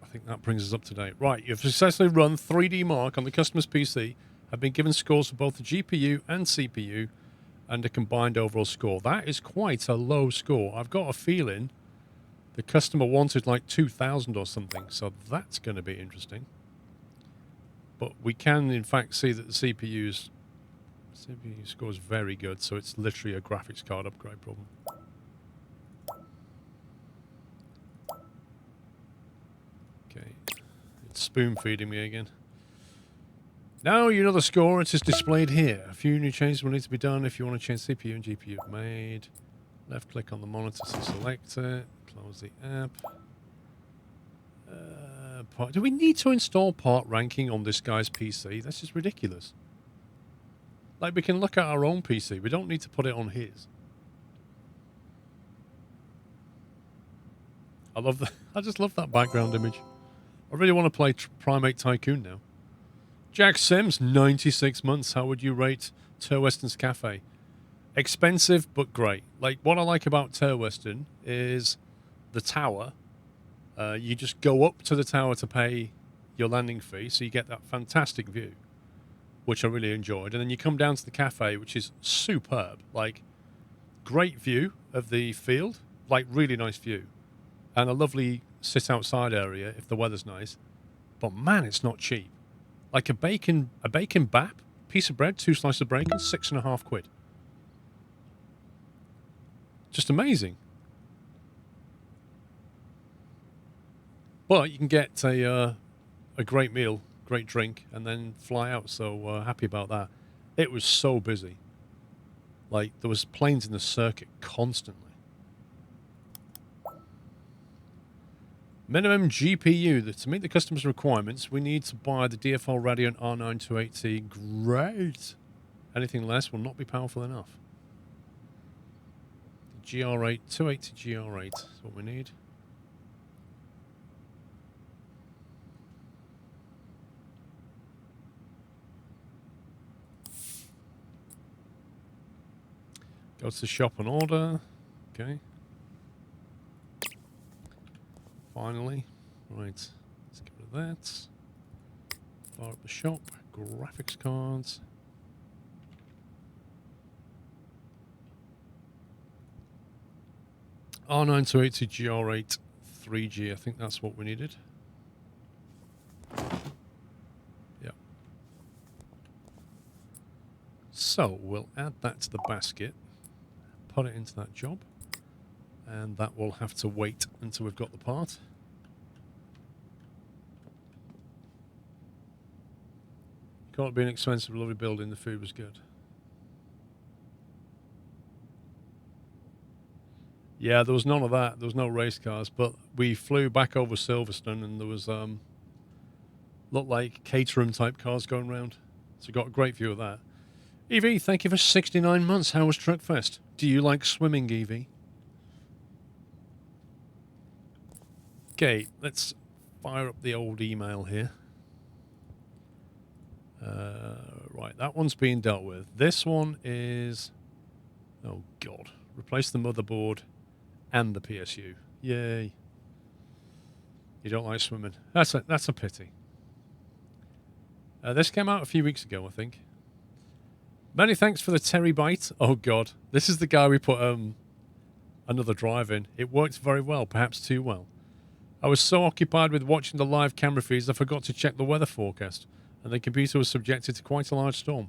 I think that brings us up to date. Right, you've successfully run 3D Mark on the customer's PC, have been given scores for both the GPU and CPU, and a combined overall score. That is quite a low score. I've got a feeling the customer wanted like 2,000 or something, so that's going to be interesting. But we can, in fact, see that the CPU score is very good, so it's literally a graphics card upgrade problem. Okay, it's spoon feeding me again. Now you know the score, it is displayed here. A few new changes will need to be done if you want to change CPU and GPU made. Left click on the monitor to select it. Close the app. Do we need to install part ranking on this guy's PC? That's just ridiculous. Like, we can look at our own PC. We don't need to put it on his. I just love that background image. I really want to play Primate Tycoon now. Jack Sims, 96 months. How would you rate Ter Western's Cafe? Expensive, but great. Like, what I like about Ter Western is the tower. You just go up to the tower to pay your landing fee, so you get that fantastic view, which I really enjoyed. And then you come down to the cafe, which is superb. Like, great view of the field, like really nice view. And a lovely sit outside area if the weather's nice. But man, it's not cheap. Like a bacon bap, piece of bread, 2 slices of bacon, £6.50. Just amazing. But you can get a great meal, great drink, and then fly out. So happy about that. It was so busy. Like, there was planes in the circuit constantly. Minimum GPU. To meet the customer's requirements, we need to buy the DFL Radeon R9 280. Great. Anything less will not be powerful enough. GR8, 280 GR8 is what we need. Go to the shop and order. Okay. Finally. Right. Let's get rid of that. Fire up the shop. Graphics cards. R9 280 GR8 3G. I think that's what we needed. Yep. So we'll add that to the basket. Put it into that job. And that will have to wait until we've got the part. Can't be an expensive, lovely building. The food was good. Yeah, there was none of that. There was no race cars, but we flew back over Silverstone and there was looked like Caterham type cars going around. So we got a great view of that. Evie, thank you for 69 months. How was Truckfest? Do you like swimming, Evie? Okay, let's fire up the old email here. Right, that one's being dealt with. This one is... Oh, God. Replace the motherboard and the PSU. Yay. You don't like swimming. That's a pity. This came out a few weeks ago, I think. Many thanks for the Terry bite. Oh, God. This is the guy we put another drive in. It worked very well, perhaps too well. I was so occupied with watching the live camera feeds I forgot to check the weather forecast, and the computer was subjected to quite a large storm.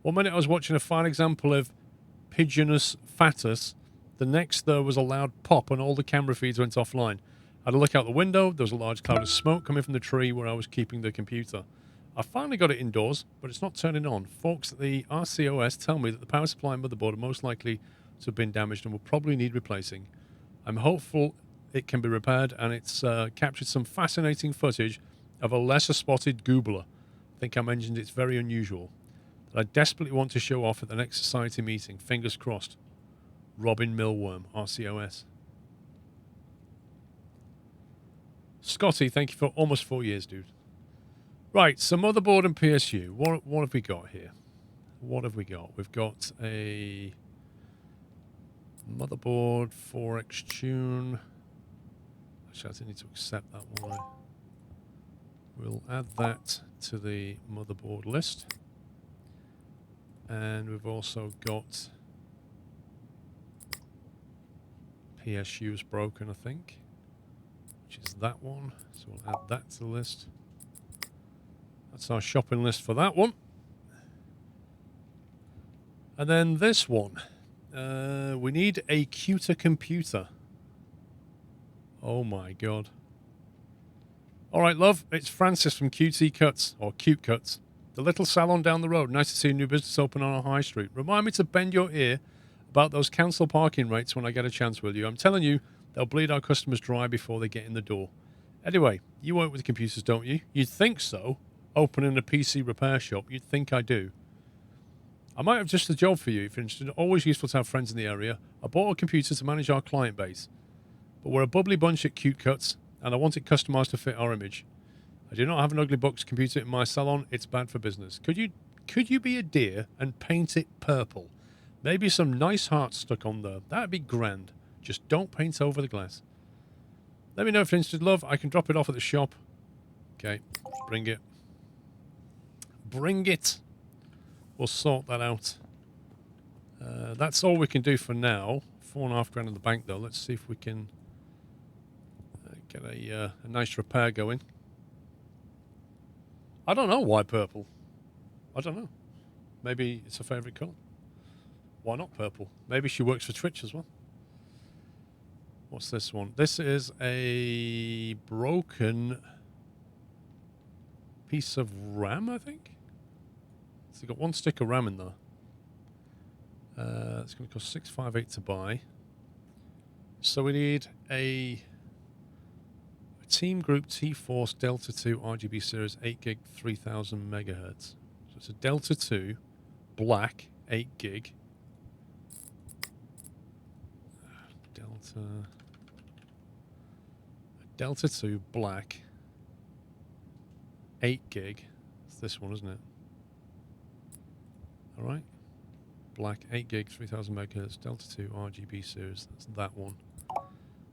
1 minute I was watching a fine example of Pigeonus fatus. The next there was a loud pop and all the camera feeds went offline. I had a look out the window. There was a large cloud of smoke coming from the tree where I was keeping the computer. I finally got it indoors, but it's not turning on. Folks at the RCOS tell me that the power supply and motherboard are most likely to have been damaged and will probably need replacing. I'm hopeful it can be repaired, and it's captured some fascinating footage of a lesser spotted goobler. I think I mentioned it's very unusual. That I desperately want to show off at the next society meeting. Fingers crossed. Robin Millworm, RCOS. Scotty, thank you for almost 4 years, dude. Right, so motherboard and PSU. What have we got here? What have we got? We've got a motherboard 4X tune. Actually, I need to accept that one. We'll add that to the motherboard list. And we've also got PSU's broken, I think, which is that one. So we'll add that to the list. That's our shopping list for that one. And then this one. We need a cuter computer. Oh my god. Alright, love. It's Francis from QT Cuts, or Cute Cuts. The little salon down the road. Nice to see a new business open on a high street. Remind me to bend your ear about those council parking rates when I get a chance, will you? I'm telling you, they'll bleed our customers dry before they get in the door. Anyway, you work with computers, don't you? You'd think so. Opening a PC repair shop, you'd think I do. I might have just a job for you if you're interested. Always useful to have friends in the area. I bought a computer to manage our client base. But we're a bubbly bunch at Cute Cuts, and I want it customized to fit our image. I do not have an ugly box computer in my salon. It's bad for business. Could you be a dear and paint it purple? Maybe some nice hearts stuck on there. That'd be grand. Just don't paint over the glass. Let me know if you're interested, love. I can drop it off at the shop. Okay, bring it. Bring it. We'll sort that out. That's all we can do for now. $4.5 in the bank, though. Let's see if we can get a nice repair going. I don't know why purple. I don't know. Maybe it's a favourite colour. Why not purple? Maybe she works for Twitch as well. What's this one? This is a broken piece of RAM, I think. So you've got one stick of RAM in there. It's going to cost $658 to buy. So we need a Team Group T-Force Delta 2 RGB series 8 gig 3000 megahertz. So it's a Delta 2 black 8 gig. Delta 2 black 8 gig. It's this one, isn't it? All right. Black 8 gig 3000 megahertz Delta 2 RGB series. That's that one.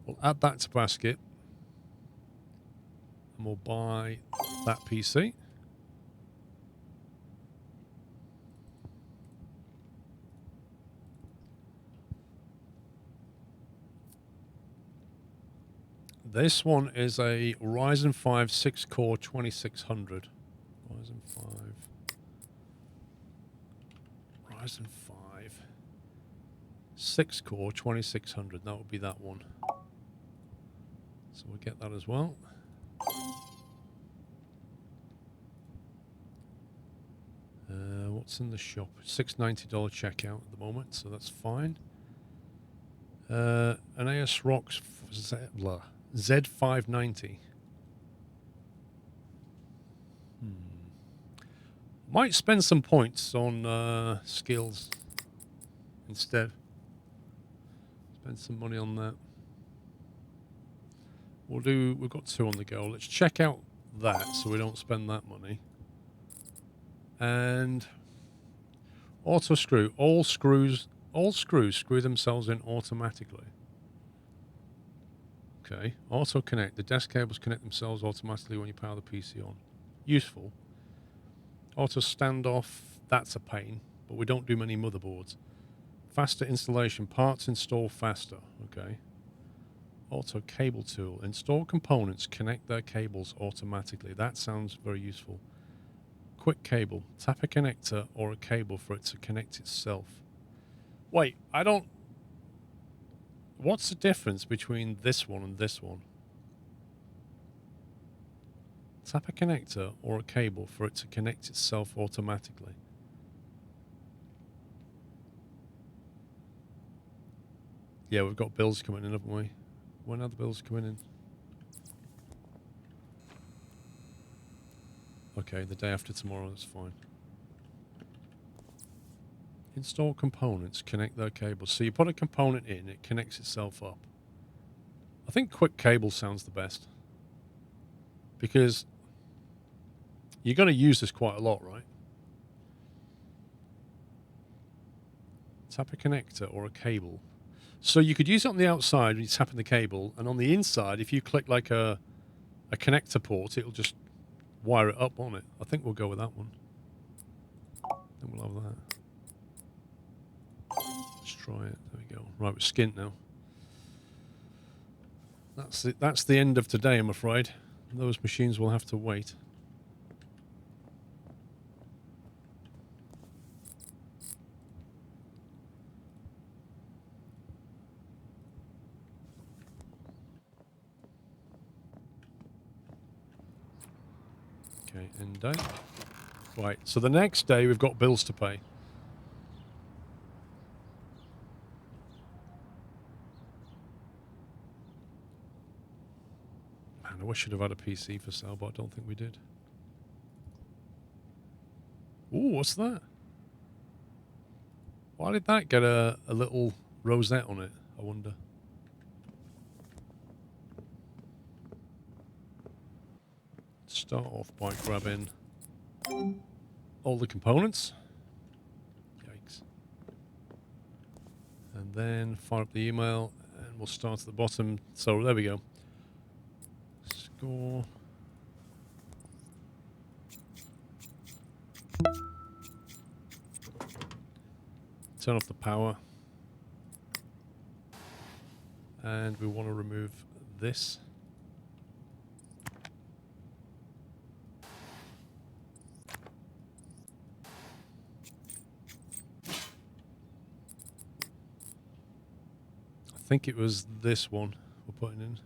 We'll add that to basket. And we'll buy that PC. This one is a Ryzen 5 6-core 2600. Ryzen 5 6-core 2600. That would be that one. So we'll get that as well. What's in the shop? $690 checkout at the moment, so that's fine. An ASRock Z590. Might spend some points on skills instead. Spend some money on that. We've got 2 on the go. Let's check out that so we don't spend that money. And auto screw. All screws screw themselves in automatically. Okay. Auto connect. The desk cables connect themselves automatically when you power the PC on. Useful. Auto standoff. That's a pain, but we don't do many motherboards. Faster installation. Parts install faster. Okay. Auto cable tool. Install components. Connect their cables automatically. That sounds very useful. Quick cable. Tap a connector or a cable for it to connect itself. Wait, I don't... What's the difference between this one and this one? Tap a connector or a cable for it to connect itself automatically. Yeah, we've got bills coming in, haven't we? When are the bills coming in? Okay, the day after tomorrow, that's fine. Install components, connect their cables. So you put a component in, it connects itself up. I think quick cable sounds the best. Because you're going to use this quite a lot, right? Tap a connector or a cable. So you could use it on the outside when you're tapping the cable, and on the inside, if you click like a connector port, it'll just wire it up on it. I think we'll go with that one. Then we'll have that. Let's try it. There we go. Right, we're skint now. That's it. That's the end of today, I'm afraid. Those machines will have to wait. Okay, end day. Right, so the next day we've got bills to pay. Man, I wish I'd have had a PC for sale, but I don't think we did. Ooh, what's that? Why did that get a little rosette on it, I wonder? Start off by grabbing all the components. Yikes. And then fire up the email, and we'll start at the bottom. So there we go. Score. Turn off the power. And we want to remove this. I think it was this one we're putting in.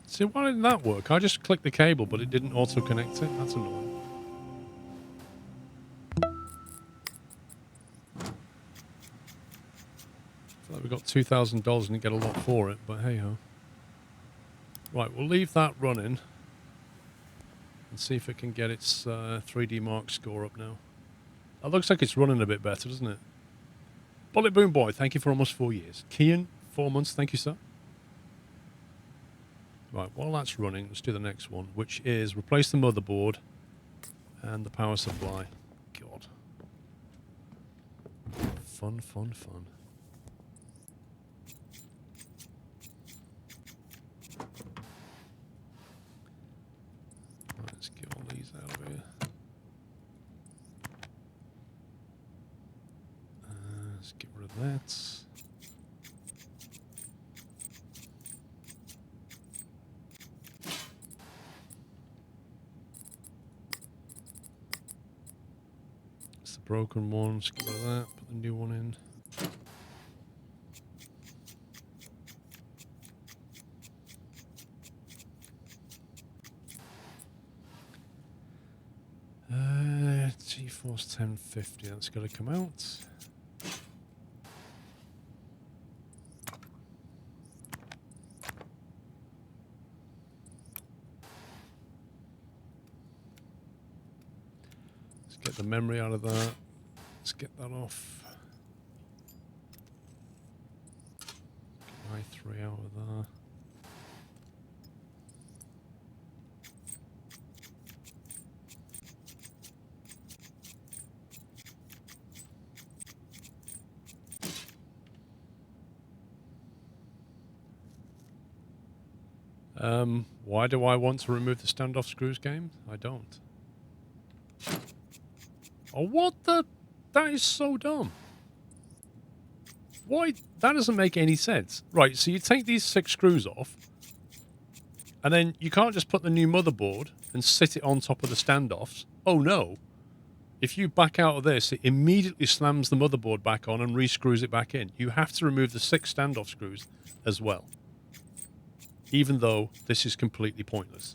See, why didn't that work? I just clicked the cable, but it didn't auto-connect it. That's annoying. I feel like we got $2,000 and you get a lot for it, but hey-ho. Right, we'll leave that running and see if it can get its 3D Mark score up now. That looks like it's running a bit better, doesn't it? Bullet Boom Boy, thank you for almost 4 years. Kian, 4 months, thank you, sir. Right, while that's running, let's do the next one, which is replace the motherboard and the power supply. God. Fun, fun, fun. Right, let's get all these out of here. Let's get rid of that. Broken one, just get rid of that, put the new one in. GeForce 1050, that's got to come out. Let's get the memory out of that. Let's get that off. Get my 3 out of there. Why do I want to remove the standoff screws game? I don't. Oh, what the? That is so dumb. Why? That doesn't make any sense. Right, so you take these 6 screws off, and then you can't just put the new motherboard and sit it on top of the standoffs. Oh, no. If you back out of this, it immediately slams the motherboard back on and re-screws it back in. You have to remove the 6 standoff screws as well. Even though this is completely pointless.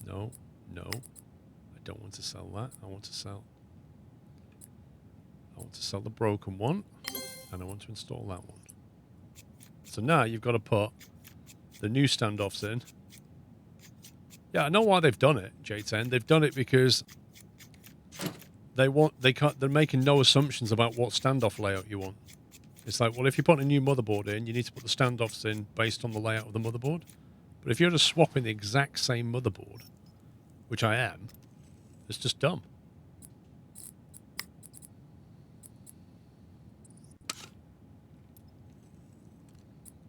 No, no. I don't want to sell that. I want to sell the broken one, and I want to install that one. So now you've got to put the new standoffs in. Yeah, I know why they've done it, J10. They've done it because they're making no assumptions about what standoff layout you want. It's like, well, if you put a new motherboard in, you need to put the standoffs in based on the layout of the motherboard. But if you're just swapping the exact same motherboard, which I am, it's just dumb.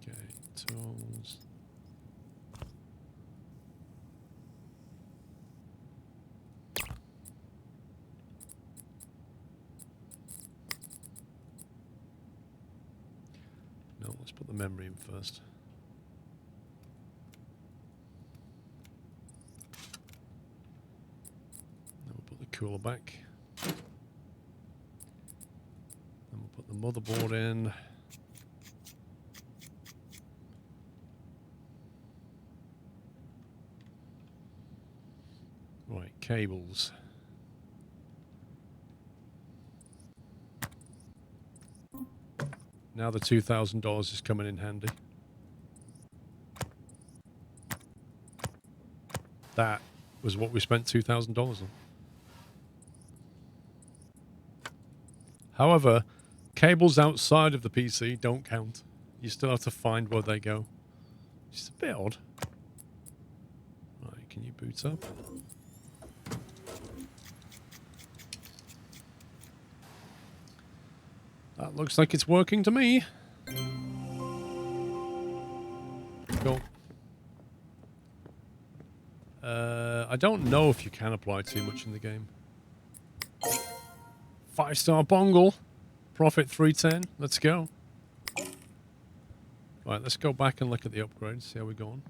Okay, tools. No, let's put the memory in first. Then we'll put the cooler back. Then we'll put the motherboard in. Right, cables. Now the $2,000 is coming in handy. That was what we spent $2,000 on. However, cables outside of the PC don't count. You still have to find where they go. It's a bit odd. Right, can you boot up? That looks like it's working to me. Cool. I don't know if you can apply too much in the game. 5-star bongle. Profit 310. Let's go. Right, let's go back and look at the upgrades. See how we're going.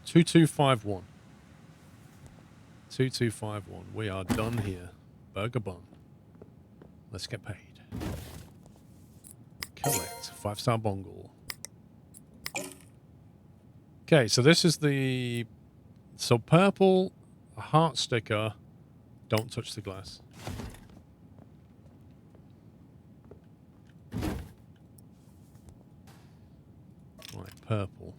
2251. 2251. We are done here. Burger bun. Let's get paid. Collect. 5-star bongle. Okay, so this is the... So purple, a heart sticker, don't touch the glass. Right, purple.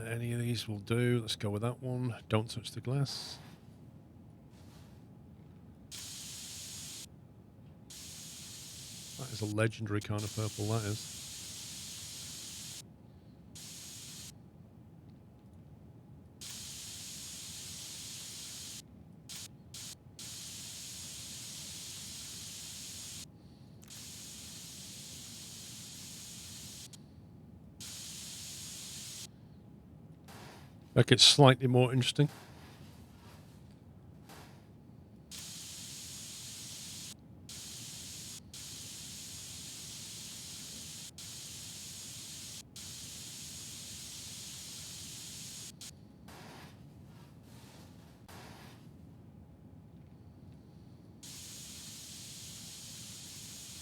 Any of these will do. Let's go with that one. Don't touch the glass. That is a legendary kind of purple, that is. Make it slightly more interesting.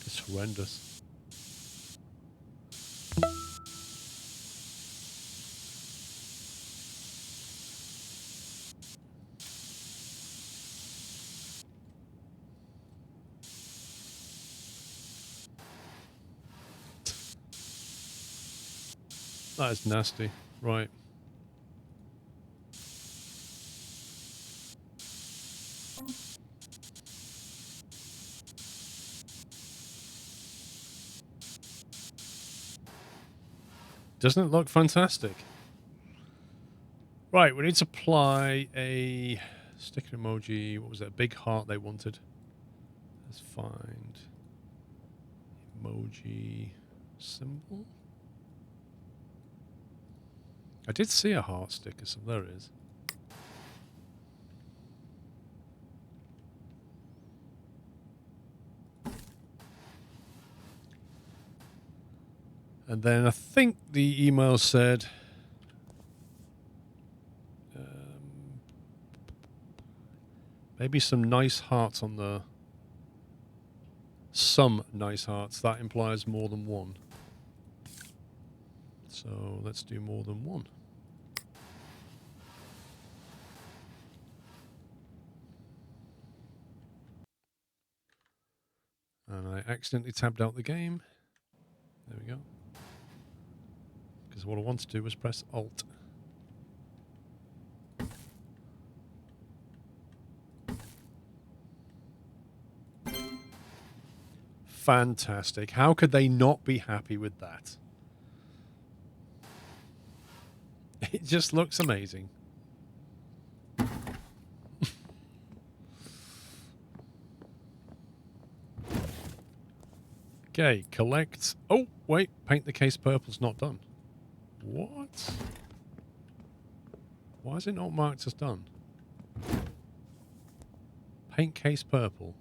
It's horrendous. That is nasty. Right. Doesn't it look fantastic? Right, we need to apply a sticker emoji. What was that? Big heart they wanted. Let's find emoji symbol. I did see a heart sticker, so there it is. And then I think the email said maybe some nice hearts on the... Some nice hearts. That implies more than one. So let's do more than one. And I accidentally tabbed out the game. There we go. Because what I wanted to do was press Alt. fantastic. How could they not be happy with that? It just looks amazing. Okay, collect. Oh, wait. Paint the case purple's not done. What? Why is it not marked as done? Paint case purple.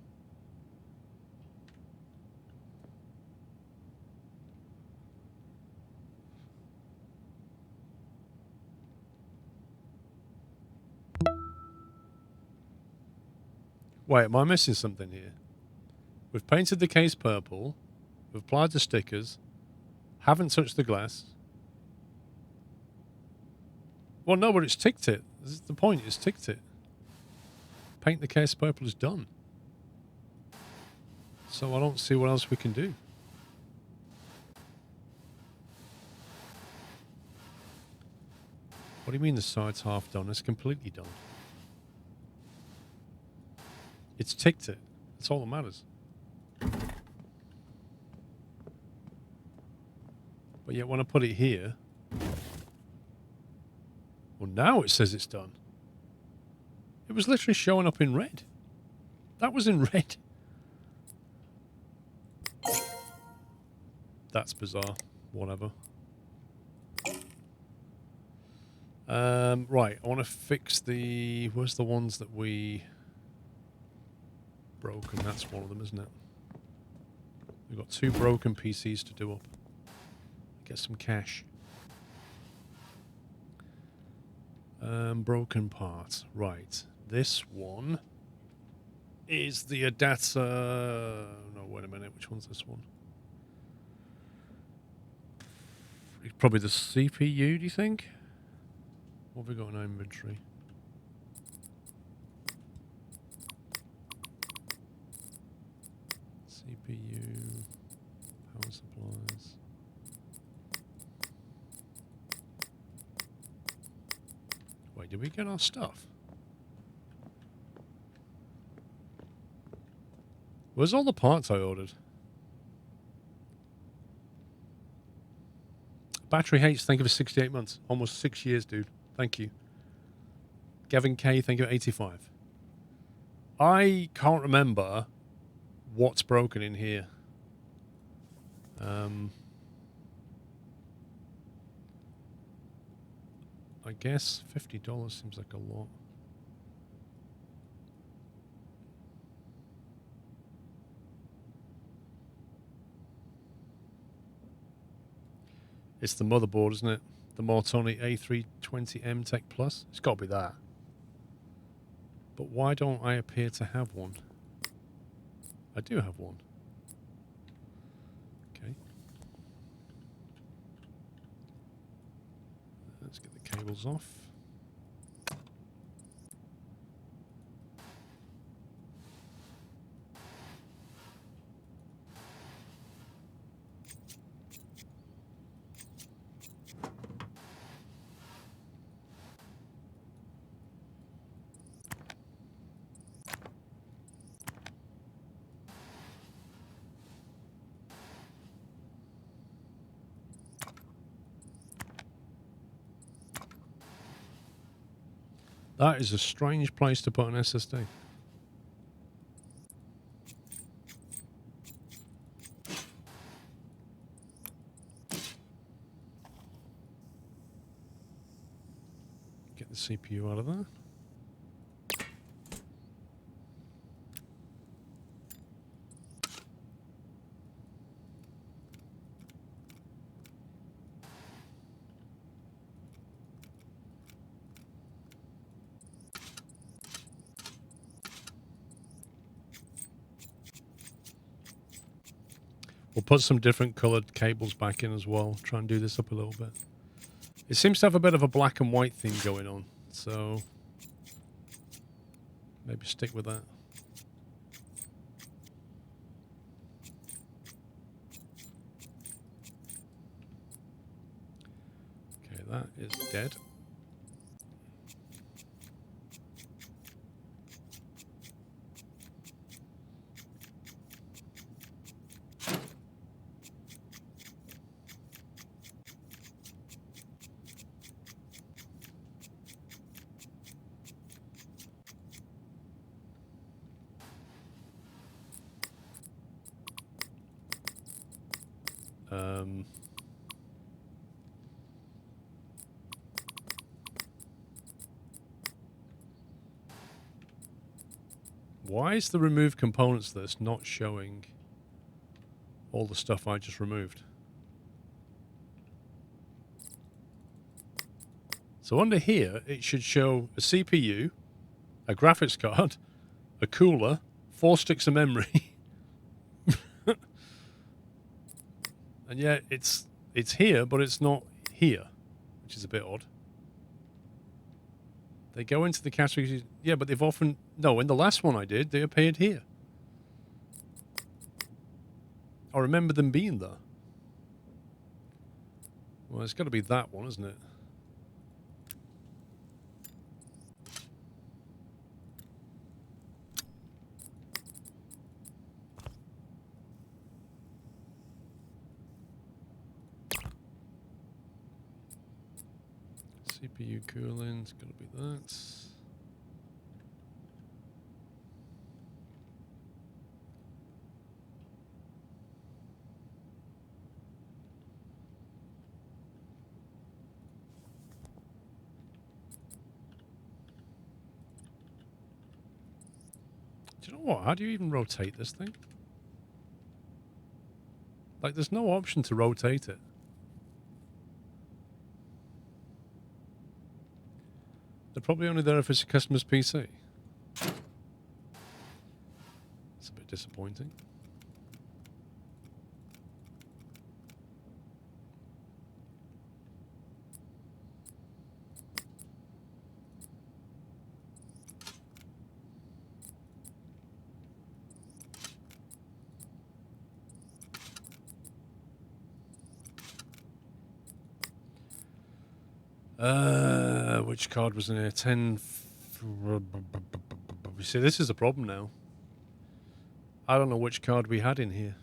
Wait, am I missing something here? We've painted the case purple. We've applied the stickers. Haven't touched the glass. Well, no, but it's ticked it. This is the point. It's ticked it. Paint the case purple is done. So I don't see what else we can do. What do you mean the side's half done? It's completely done. It's ticked it. That's all that matters. But yet when I put it here... Well, now it says it's done. It was literally showing up in red. That was in red. That's bizarre. Whatever. Right, I want to fix the... Where's the ones that we... broken? That's one of them, isn't it? We've got 2 broken PCs to do up. Get some cash. Broken parts. Right. This one is the Adata... No, wait a minute. Which one's this one? It's probably the CPU, do you think? What have we got in our inventory? CPU, power supplies. Wait, did we get our stuff? Where's all the parts I ordered? Battery H, thank you for 68 months. Almost 6 years, dude. Thank you. Gavin K, thank you for 85. I can't remember what's broken in here. I guess $50 seems like a lot. It's the motherboard, isn't it? The Mortoni A320M Tech Plus. It's got to be that. But why don't I appear to have one? I do have one. Okay. Let's get the cables off. That is a strange place to put an SSD. Get the CPU out of there. We'll put some different coloured cables back in as well. Try and do this up a little bit. It seems to have a bit of a black and white theme going on, so maybe stick with that. Okay, that is dead. Why is the remove components list not showing all the stuff I just removed? So under here, it should show a CPU, a graphics card, a cooler, 4 sticks of memory. And yet it's here, but it's not here, which is a bit odd. They go into the categories. Yeah, but they've often... No, in the last one I did, they appeared here. I remember them being there. Well, it's got to be that one, isn't it? CPU cooling, it's got to be that. Do you know what? How do you even rotate this thing? Like, there's no option to rotate it. They're probably only there if it's a customer's PC. It's a bit disappointing. Which card was in here? 10. You see, this is a problem now. I don't know which card we had in here.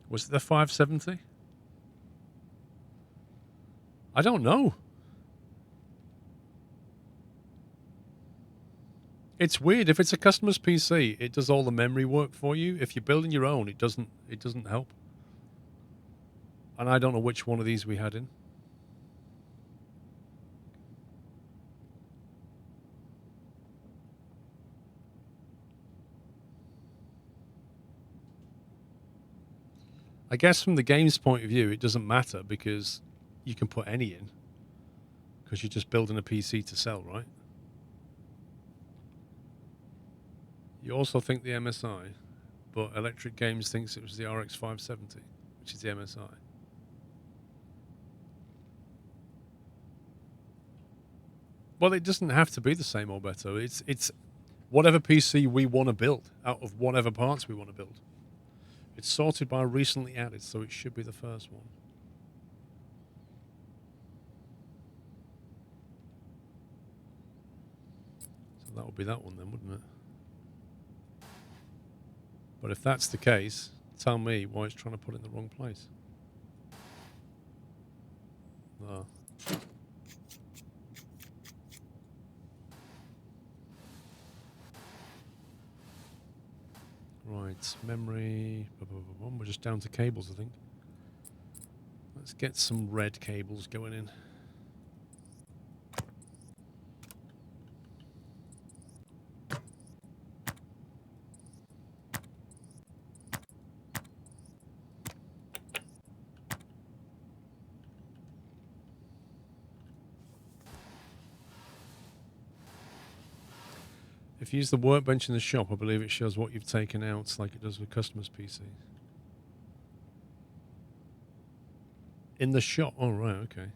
Was it the 570? I don't know. It's weird. If it's a customer's PC, it does all the memory work for you. If you're building your own, it doesn't help. And I don't know which one of these we had in. I guess from the game's point of view, it doesn't matter because you can put any in. Because you're just building a PC to sell, right? You also think the MSI, but Electric Games thinks it was the RX 570, which is the MSI. Well, it doesn't have to be the same or better. It's whatever PC we want to build out of whatever parts we want to build. It's sorted by recently added, so it should be the first one. So that would be that one then, wouldn't it? But if that's the case, tell me why it's trying to put it in the wrong place. Oh. Right, memory. We're just down to cables, I think. Let's get some red cables going in. If you use the workbench in the shop, I believe it shows what you've taken out like it does with customers' PC. In the shop? Oh, right, okay.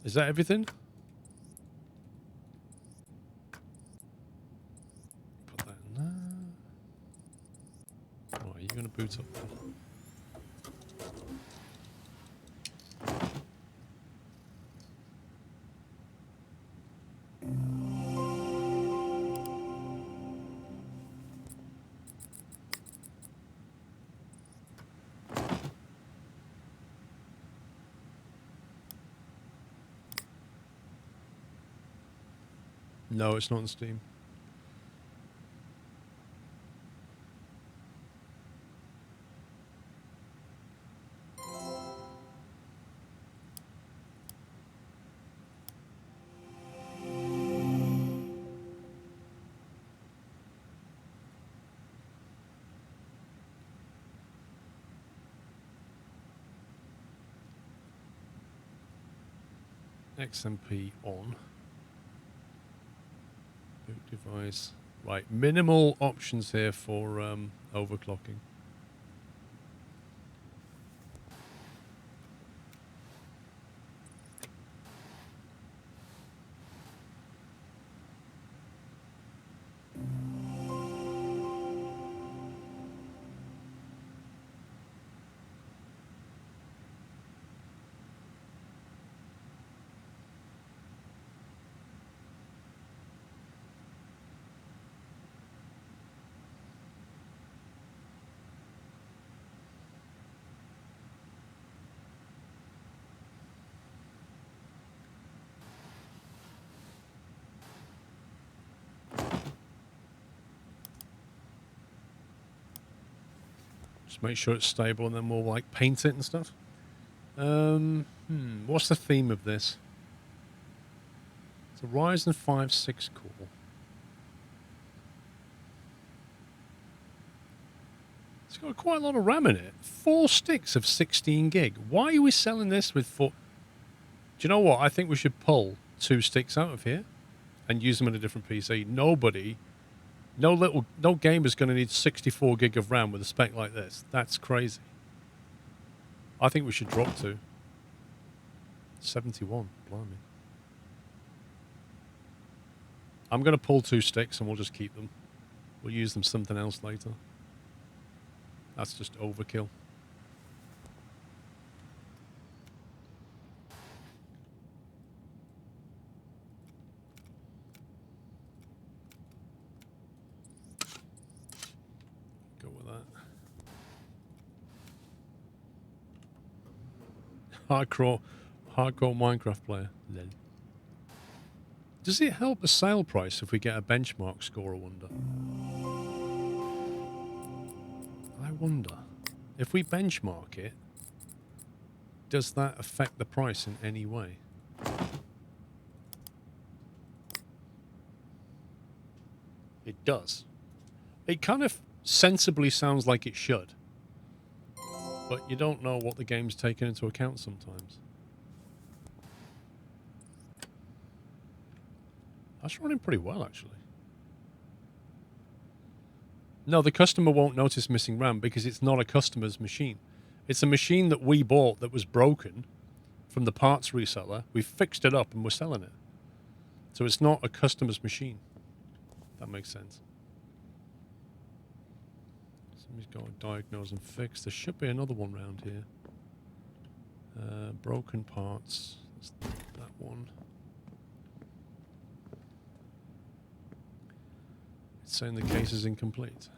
Is that everything? Put that in there. Oh, are you going to boot up then? No, it's not on Steam. XMP on. Boot device. Right, minimal options here for overclocking. Just make sure it's stable and then we'll like paint it and stuff. What's the theme of this? It's a Ryzen 5 6 core. It's got quite a lot of RAM in it. 4 sticks of 16 gig. Why are we selling this with 4? Do you know what? I think we should pull 2 sticks out of here and use them in a different PC. No gamer's going to need 64 gig of RAM with a spec like this. That's crazy. I think we should drop to 71. Blimey. I'm going to pull 2 sticks and we'll just keep them. We'll use them something else later. That's just overkill. Go with that. Hardcore Minecraft player. Then. Does it help the sale price if we get a benchmark score, I wonder? I wonder. If we benchmark it, does that affect the price in any way? It does. It kind of sensibly sounds like it should. But you don't know what the game's taken into account sometimes. That's running pretty well, actually. No, the customer won't notice missing RAM because it's not a customer's machine. It's a machine that we bought that was broken from the parts reseller. We fixed it up and we're selling it. So it's not a customer's machine. That makes sense. Somebody's got to diagnose and fix. There should be another one around here. Broken parts. That's that one. It's saying the case is incomplete.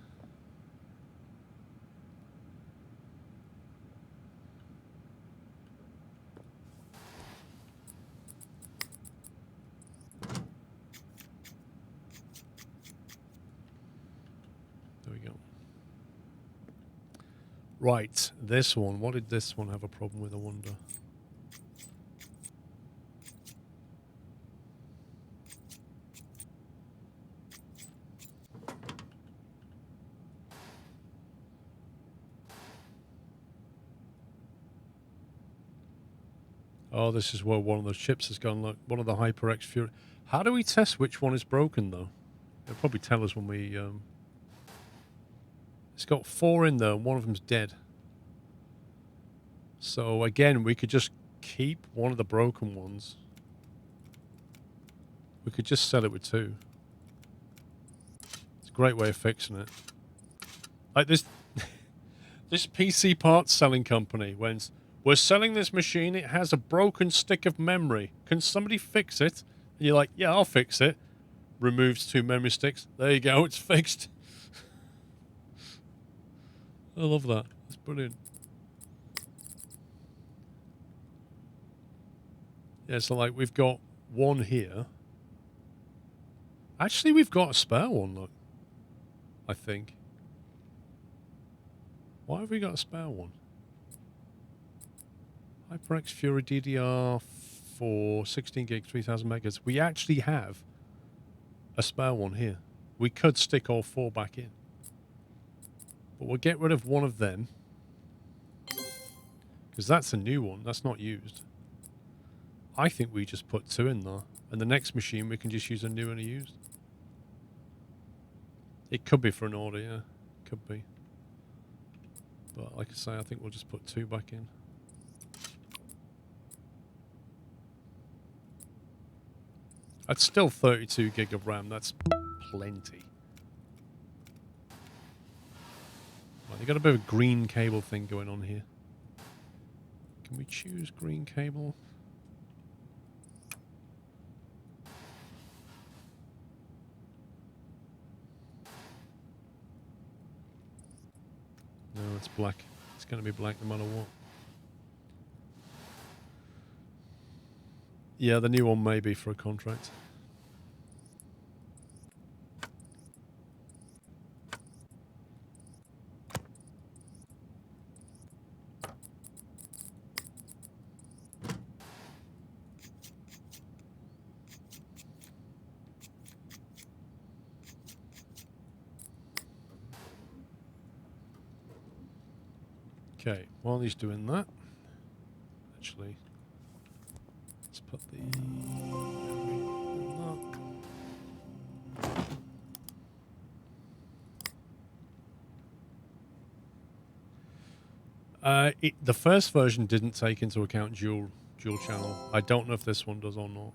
There we go. Right, this one. What did this one have a problem with, I wonder? Oh, this is where one of the chips has gone. Look, one of the HyperX Fury. How do we test which one is broken, though? They'll probably tell us when we... It's got 4 in there, and one of them's dead. So, again, we could just keep one of the broken ones. We could just sell it with 2. It's a great way of fixing it. Like this... this PC parts selling company went... We're selling this machine. It has a broken stick of memory. Can somebody fix it? And you're like, yeah, I'll fix it. Removes 2 memory sticks. There you go. It's fixed. I love that. That's brilliant. Yeah, so like we've got one here. Actually, we've got a spare one, look. I think. Why have we got a spare one? HyperX Fury DDR4, 16 gig, 3000 megas. We actually have a spare one here. We could stick all 4 back in. But we'll get rid of one of them. Because that's a new one. That's not used. I think we just put 2 in there. And the next machine we can just use a new and a used. It could be for an order, yeah. Could be. But like I say, I think we'll just put 2 back in. That's still 32 gig of RAM. That's plenty. Right, you got a bit of a green cable thing going on here. Can we choose green cable? No, it's black. It's going to be black no matter what. Yeah, the new one may be for a contract. Okay, while he's doing that, actually, let's put the memory in that. The first version didn't take into account dual channel. I don't know if this one does or not.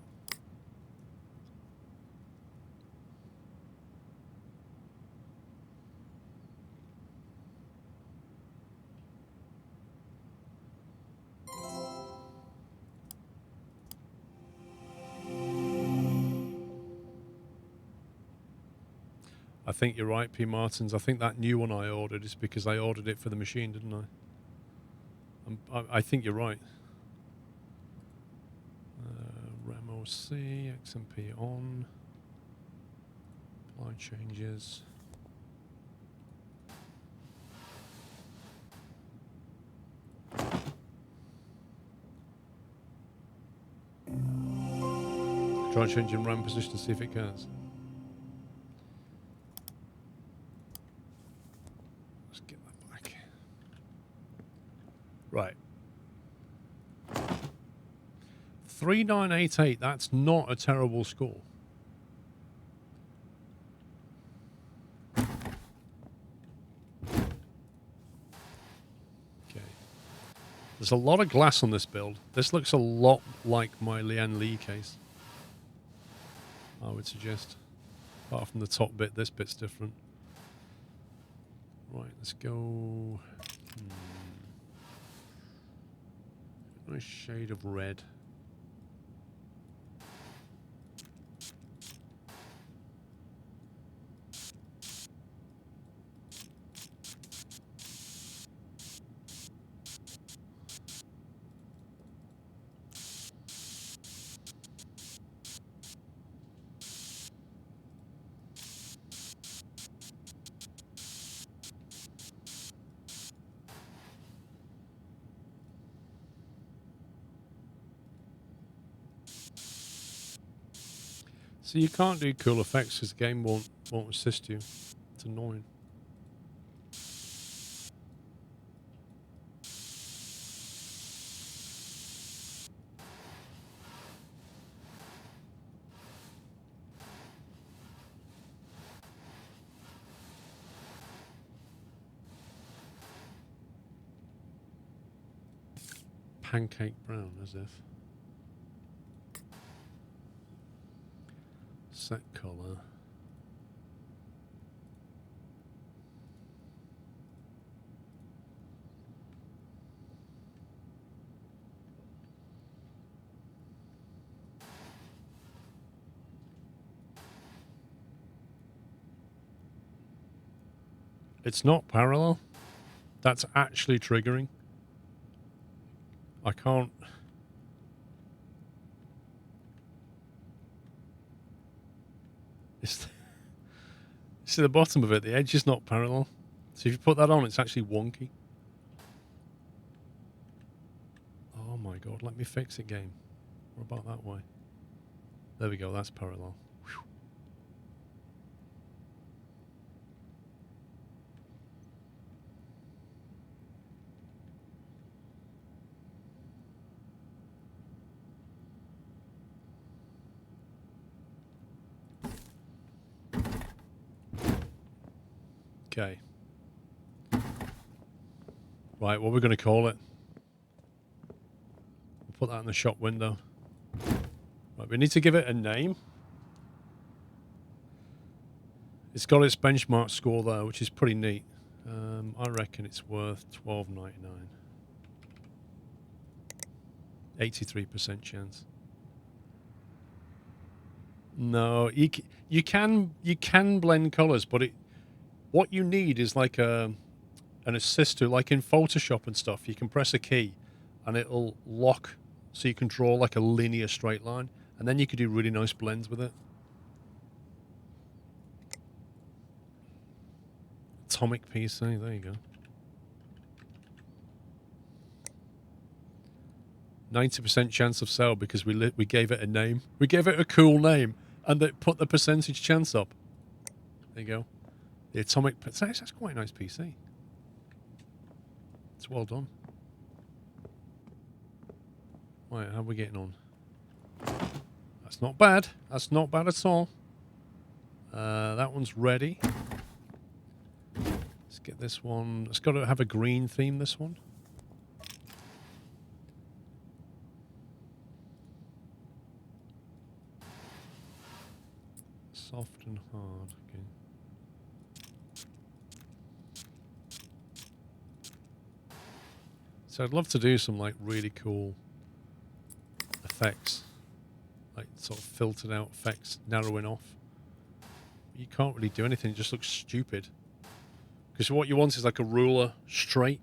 I think you're right, P. Martins. I think that new one I ordered is because I ordered it for the machine, didn't I? I think you're right. RAM OC, XMP on. Apply changes. Try changing RAM position to see if it goes. Let's get that back. Right. 3988, that's not a terrible score. Okay. There's a lot of glass on this build. This looks a lot like my Lian Li case, I would suggest. Apart from the top bit, this bit's different. Right, let's go. Nice shade of red. So you can't do cool effects because the game won't assist you. It's annoying. Pancake brown, as if. Set color. It's not parallel. That's actually triggering. I can't. It's see the bottom of it, the edge is not parallel. So if you put that on, it's actually wonky. Oh my god, let me fix it, game. What about that way? There we go, that's parallel. Whew. Okay. Right, what we're going to call it? We'll put that in the shop window. Right, we need to give it a name. It's got its benchmark score there, which is pretty neat. I reckon it's worth $12.99. 83% chance. No, you can blend colors, but what you need is like an assistor, like in Photoshop and stuff. You can press a key, and it'll lock, so you can draw like a linear straight line, and then you could do really nice blends with it. Atomic PC, there you go. 90% chance of sale because we gave it a name. We gave it a cool name, and it put the percentage chance up. There you go. The Atomic... That's quite a nice PC. It's well done. Right, how are we getting on? That's not bad. That's not bad at all. That one's ready. Let's get this one. It's got to have a green theme, this one. Soft and hard. Okay. So I'd love to do some like really cool effects, like sort of filtered out effects, narrowing off. You can't really do anything; it just looks stupid. Because what you want is like a ruler straight.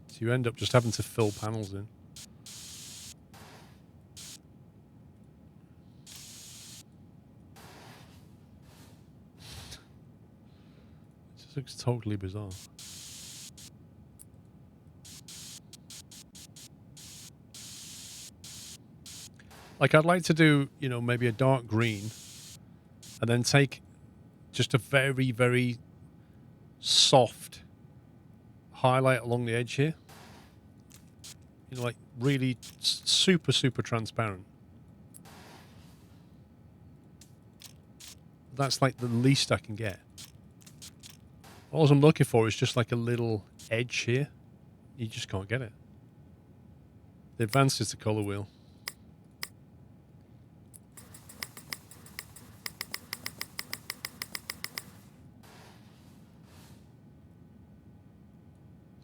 So you end up just having to fill panels in. It just looks totally bizarre. Like I'd like to do, you know, maybe a dark green and then take just a very, very soft highlight along the edge here. You know, like really super, super transparent. That's like the least I can get. All I'm looking for is just like a little edge here. You just can't get it. The advanced is the color wheel.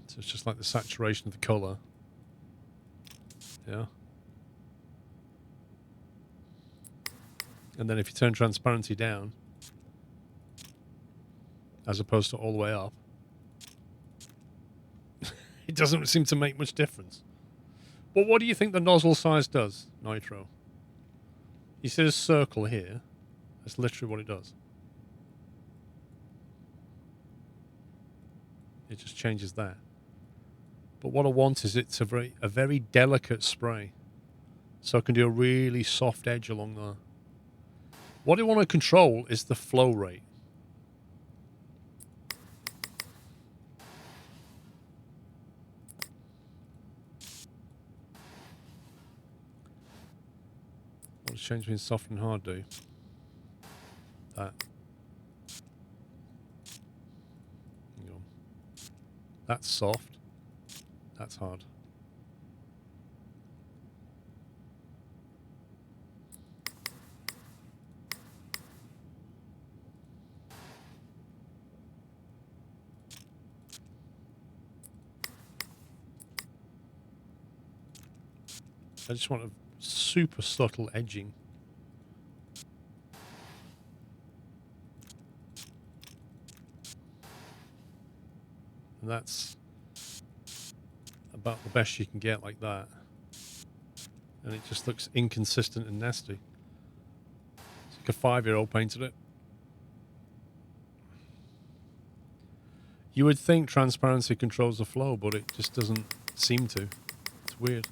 So it's just like the saturation of the color. Yeah. And then if you turn transparency down, as opposed to all the way up, it doesn't seem to make much difference. But what do you think the nozzle size does, Nitro? You see a circle here. That's literally what it does. It just changes that. But what I want is it's a very delicate spray. So I can do a really soft edge along there. What I want to control is the flow rate. What does change between soft and hard do? That. Hang on. That's soft. That's hard. I just want a super subtle edging. And that's about the best you can get like that. And it just looks inconsistent and nasty. It's like a 5-year-old painted it. You would think transparency controls the flow, but it just doesn't seem to. It's weird.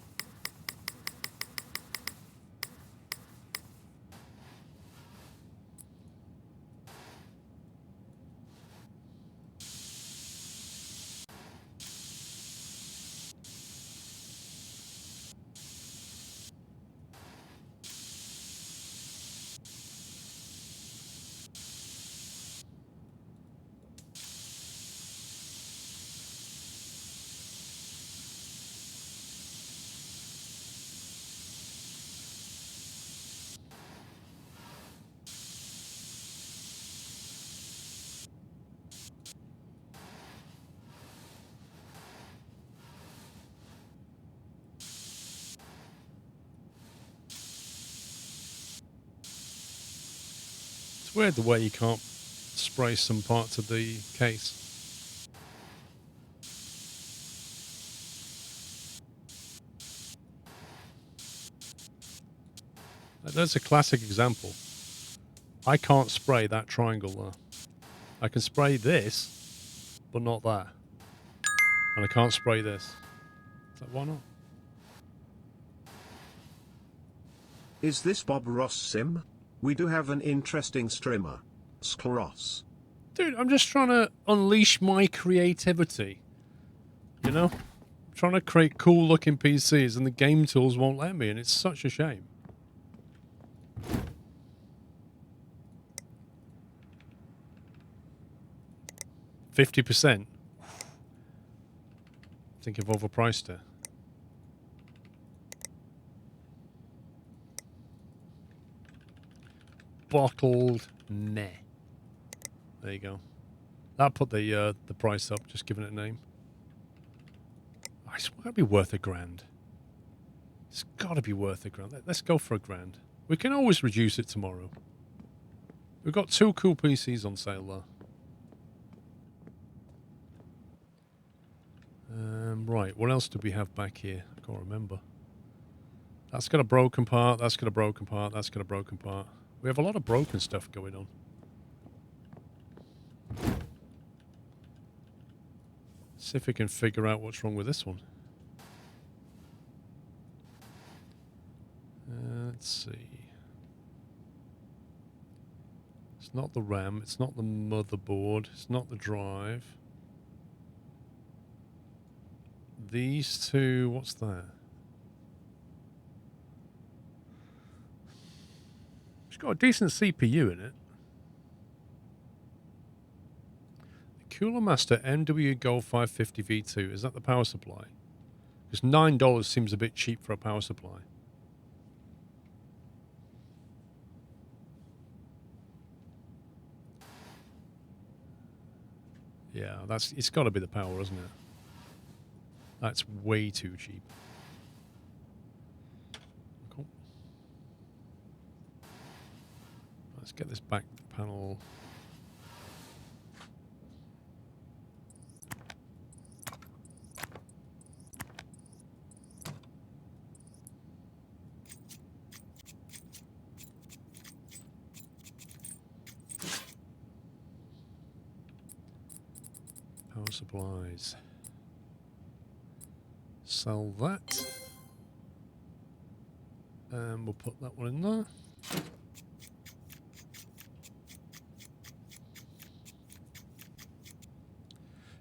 It's weird the way you can't spray some parts of the case. That's a classic example. I can't spray that triangle there. I can spray this, but not that. And I can't spray this. Is that why not? Is this Bob Ross Sim? We do have an interesting streamer. SquirrelPlus. Dude, I'm just trying to unleash my creativity. You know? I'm trying to create cool looking PCs and the game tools won't let me, and it's such a shame. $50%. I think I've overpriced it. Bottled meh. There you go. That put the price up, just giving it a name. I swear it'd be worth $1,000. It's got to be worth $1,000. Let's go for $1,000. We can always reduce it tomorrow. We've got 2 cool PCs on sale there. Right, what else do we have back here? I can't remember. That's got a broken part, that's got a broken part, that's got a broken part. We have a lot of broken stuff going on. See if we can figure out what's wrong with this one. Let's see. It's not the RAM, it's not the motherboard, it's not the drive. These two, what's that? It's got a decent CPU in it. The Cooler Master MW Gold 550 V2, is that the power supply? Because $9 seems a bit cheap for a power supply. Yeah, it's got to be the power, isn't it? That's way too cheap. Cool. Let's get this back panel. Power supplies. Sell that. And we'll put that one in there.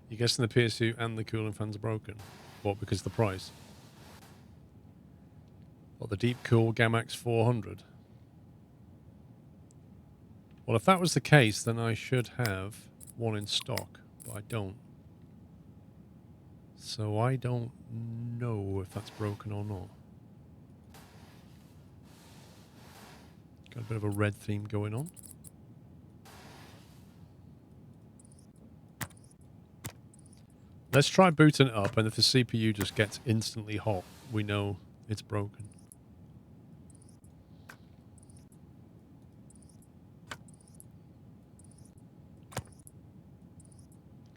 You're guessing the PSU and the cooling fans are broken? What, because of the price? What, the Deep Cool Gamax 400? Well, if that was the case, then I should have one in stock, but I don't. So I don't know if that's broken or not. Got a bit of a red theme going on. Let's try booting it up, and if the CPU just gets instantly hot, we know it's broken.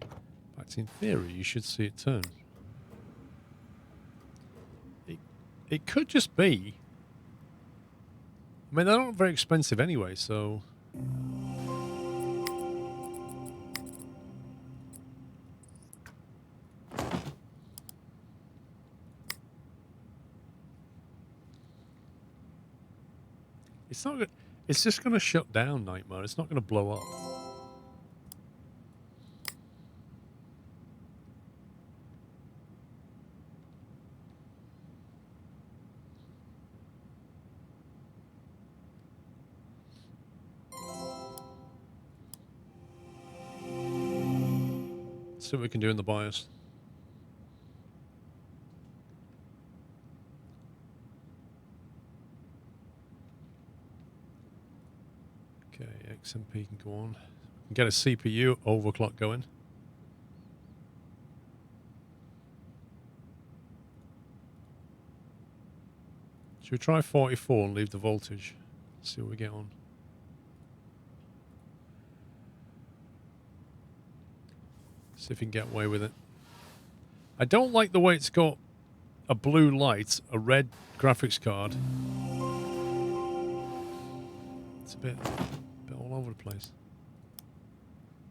In fact, in theory, you should see it turn. It could just be. I mean, they're not very expensive anyway, so. It's not. It's just going to shut down, Nightmare. It's not going to blow up. Let's see what we can do in the BIOS. Okay, XMP can go on. We can get a CPU overclock going. Should we try 44 and leave the voltage? See what we get on. See if we can get away with it. I don't like the way it's got a blue light, a red graphics card. It's a bit all over the place.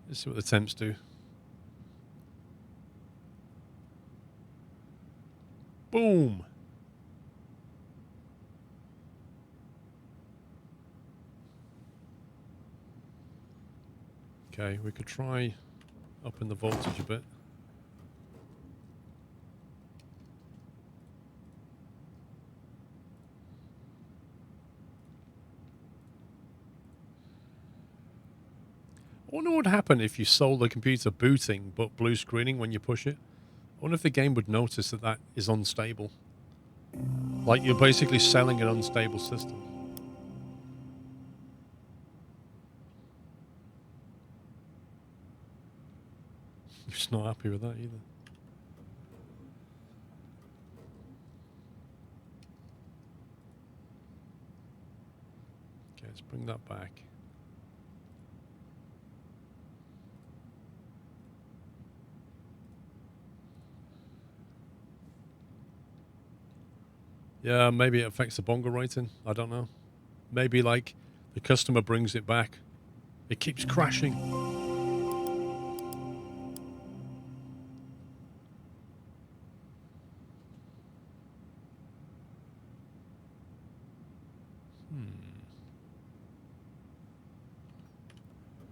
Let's see what the temps do. Boom! Okay, we could try up in the voltage a bit. I wonder what would happen if you sold the computer booting but blue screening when you push it. I wonder if the game would notice that that is unstable. Like you're basically selling an unstable system. Just not happy with that either. Okay, let's bring that back. Yeah, maybe it affects the bongo rating. I don't know. Maybe like the customer brings it back. It keeps crashing.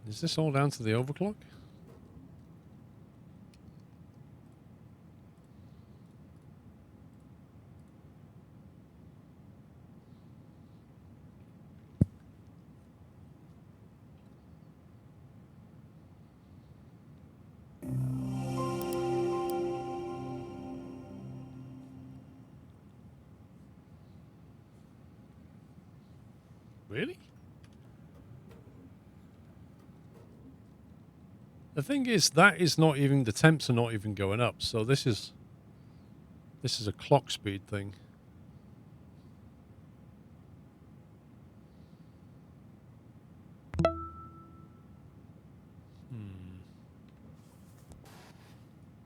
Is this all down to the overclock? Really? The thing is, that is not even, the temps are not even going up. So this is a clock speed thing.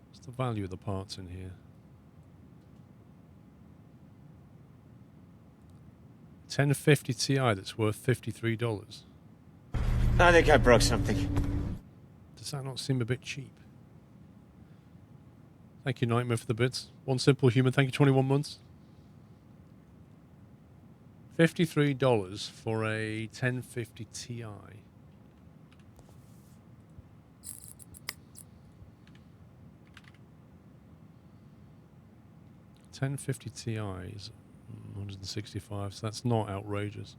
What's the value of the parts in here? 1050 Ti that's worth $53. I think I broke something. Does that not seem a bit cheap? Thank you, Nightmare, for the bits. One Simple Human, thank you, 21 months. $53 for a 1050 Ti. $1050 Ti is 165, so that's not outrageous.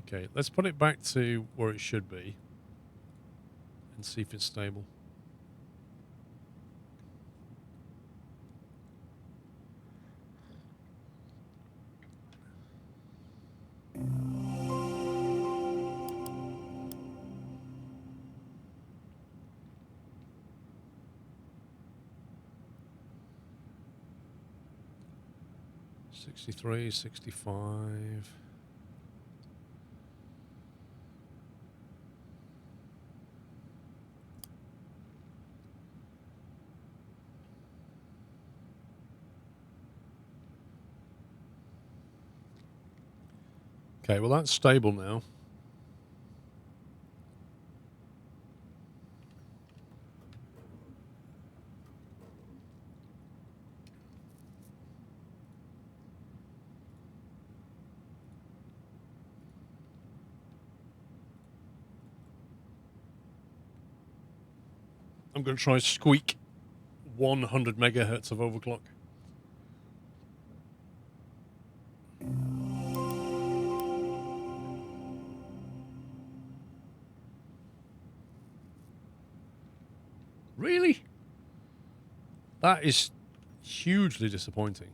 Okay, let's put it back to where it should be and see if it's stable. $63, $65. Okay, well that's stable now. I'm going to try squeak 100 megahertz of overclock. Really? That is hugely disappointing.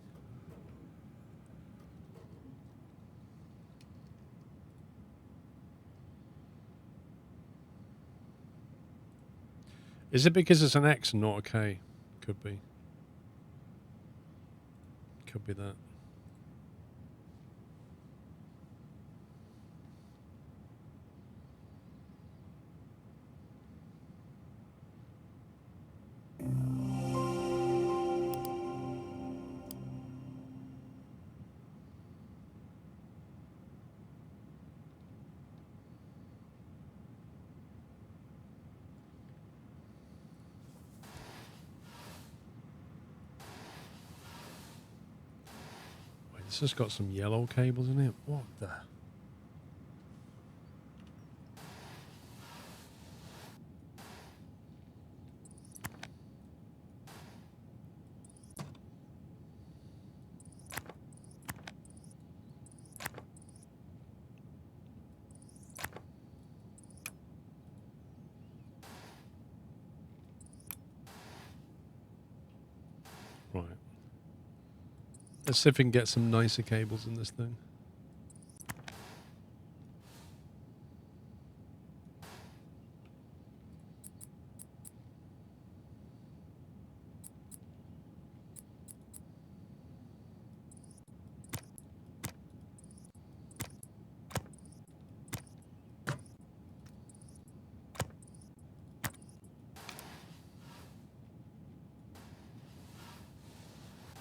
Is it because it's an X and not a K? Could be. Could be that. Wait, this has got some yellow cables in it. What the? Right. Let's see if we can get some nicer cables in this thing.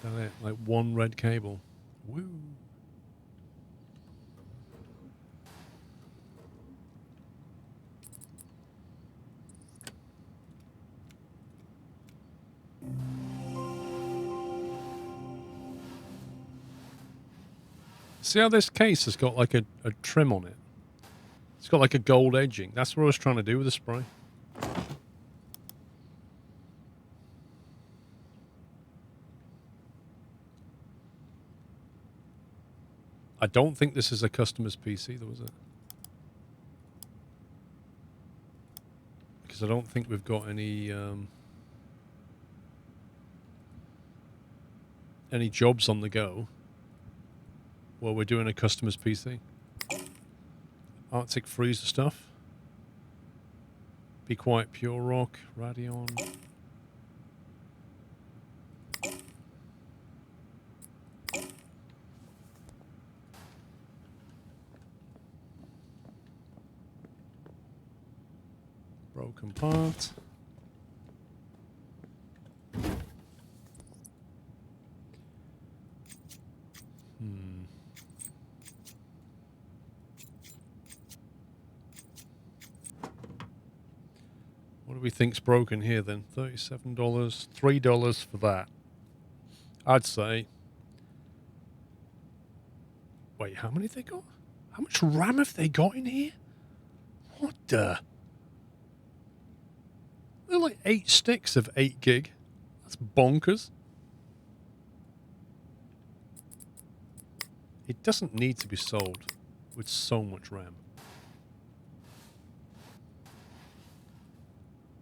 That it? Like one red cable. Woo. See how this case has got like a trim on it? It's got like a gold edging. That's what I was trying to do with the spray. I don't think this is a customer's PC, though, is it? Because I don't think we've got any jobs on the go while we're doing a customer's PC. Arctic Freezer stuff. Be Quiet Pure Rock, Radeon. Broken part. What do we think's broken here then? $37, $3 for that. I'd say. Wait, how many have they got? How much RAM have they got in here? What the? They're like 8 sticks of 8 gig. That's bonkers. It doesn't need to be sold with so much RAM.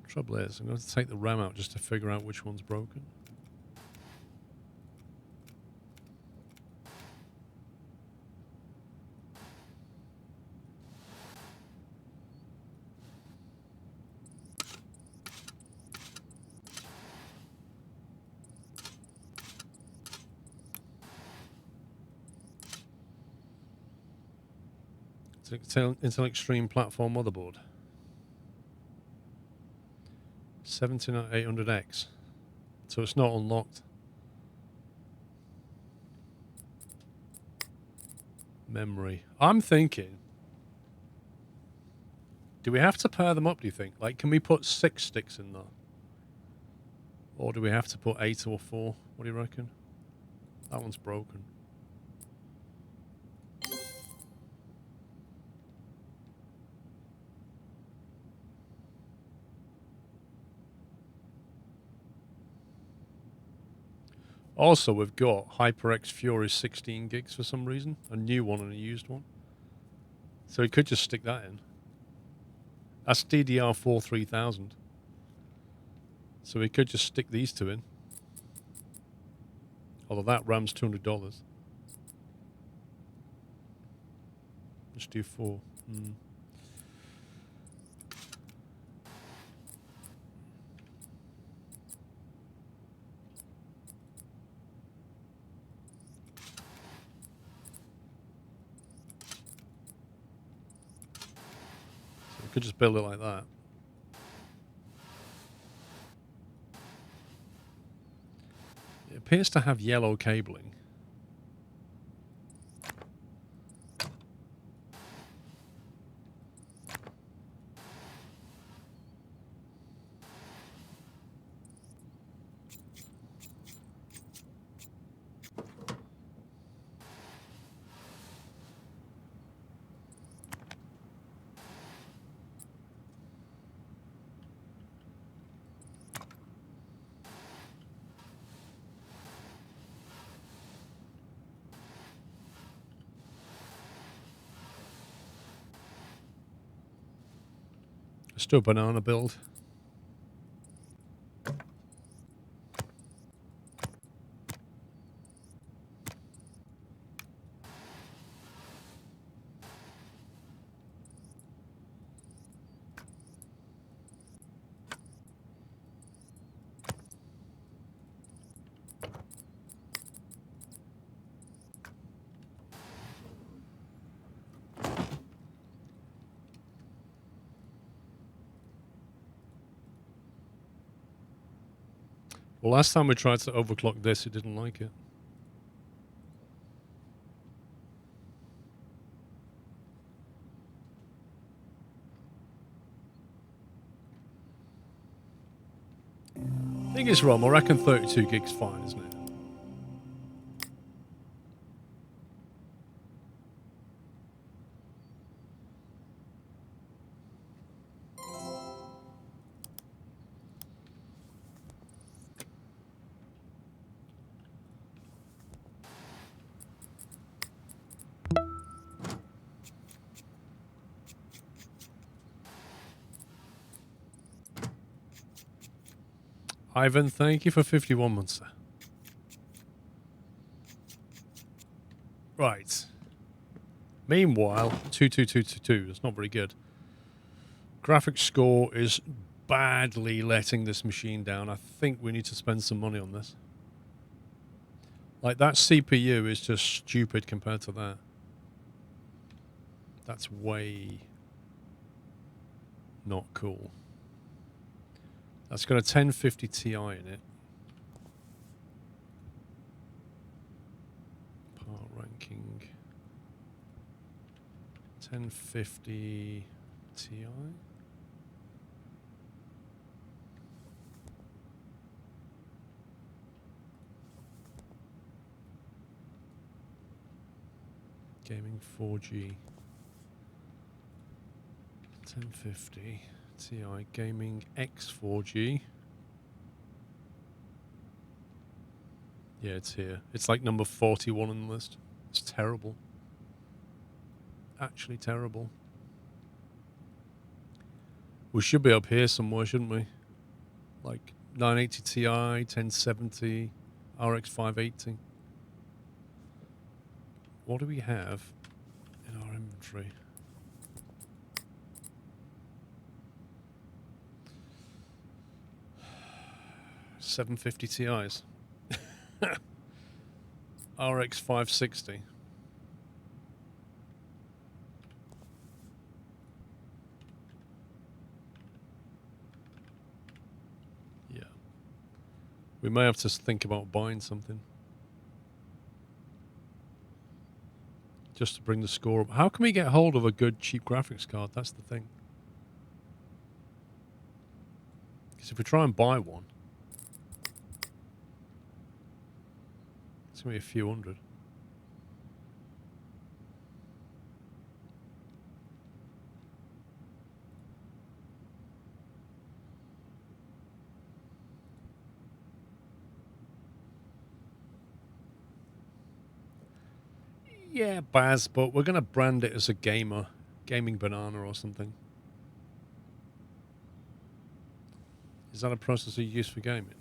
Trouble is, I'm going to take the RAM out just to figure out which one's broken. It's an Intel Extreme Platform motherboard. 17800X. So it's not unlocked. Memory. I'm thinking, do we have to pair them up, do you think? Like, can we put 6 sticks in there? Or do we have to put 8 or 4? What do you reckon? That one's broken. Also, we've got HyperX Fury 16 gigs for some reason. A new one and a used one. So we could just stick that in. That's DDR4 3000. So we could just stick these two in. Although that RAM's $200. Let's do 4. So we could just build it like that. It appears to have yellow cabling. Let's do a banana build. Well, last time we tried to overclock this, it didn't like it. I think it's wrong. I reckon 32 gigs fine, isn't it? Ivan, thank you for 51 months, sir. Right. Meanwhile, 22222. That's not very good. Graphics score is badly letting this machine down. I think we need to spend some money on this. Like, that CPU is just stupid compared to that. That's way not cool. That's got a 1050 Ti in it. Part ranking. 1050 Ti. Gaming 4G. 1050 Ti Gaming X4G. Yeah, it's here. It's like number 41 on the list. It's terrible. Actually terrible. We should be up here somewhere, shouldn't we? Like 980 Ti, 1070, RX 580. What do we have in our inventory? $750 Ti's. RX 560. Yeah. We may have to think about buying something. just to bring the score up. How can we get hold of a good cheap graphics card? That's the thing. Because if we try and buy one, it's going to be a few hundred. Yeah, Baz, but we're going to brand it as a gaming banana or something. Is that a processor you use for gaming?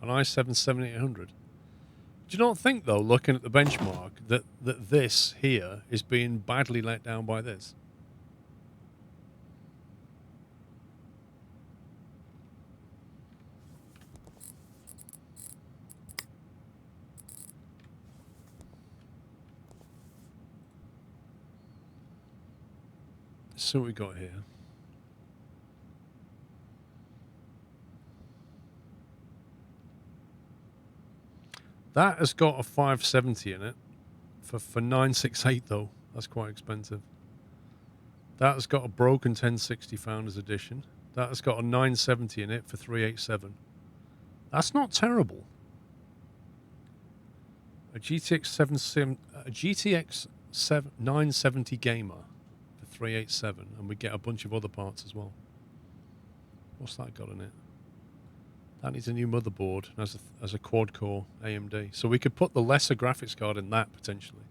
An i7-7800. Do you not think, though, looking at the benchmark, that this here is being badly let down by this? Let's see what we got here. That has got a 570 in it for 968 though. That's quite expensive. That has got a broken 1060 Founders Edition. That has got a 970 in it for 387. That's not terrible. A GTX 970 Gamer for 387, and we get a bunch of other parts as well. What's that got in it? That needs a new motherboard as a quad-core AMD. So we could put the lesser graphics card in that, potentially.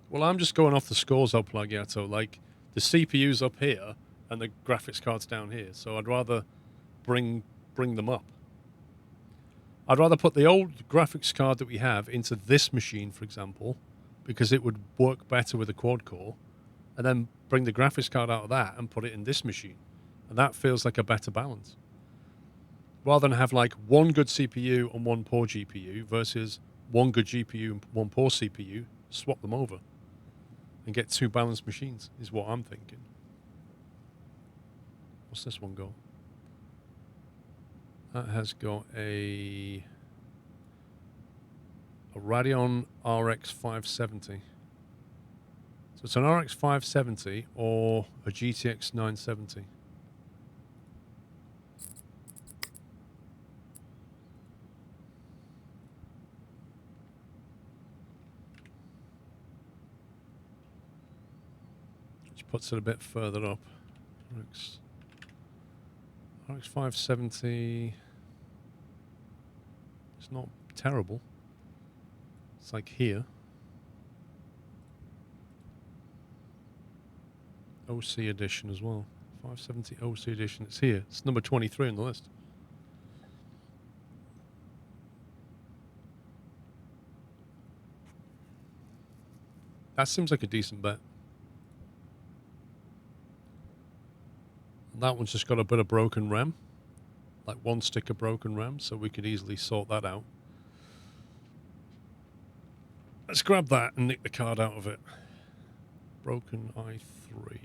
Well, I'm just going off the scores I'll plug out. So, like, the CPU's up here and the graphics card's down here. So I'd rather bring them up. I'd rather put the old graphics card that we have into this machine, for example, because it would work better with a quad core, and then bring the graphics card out of that and put it in this machine. And that feels like a better balance. Rather than have like one good CPU and one poor GPU versus one good GPU and one poor CPU, swap them over and get two balanced machines is what I'm thinking. What's this one got? That has got a Radeon RX 570. So it's an RX 570 or a GTX 970. Which puts it a bit further up. RX 570. It's not terrible. It's like here. OC edition as well. 570 OC edition. It's here. It's number 23 on the list. That seems like a decent bet. That one's just got a bit of broken RAM. Like one stick of broken RAM, so we could easily sort that out. Let's grab that and nick the card out of it. Broken i3.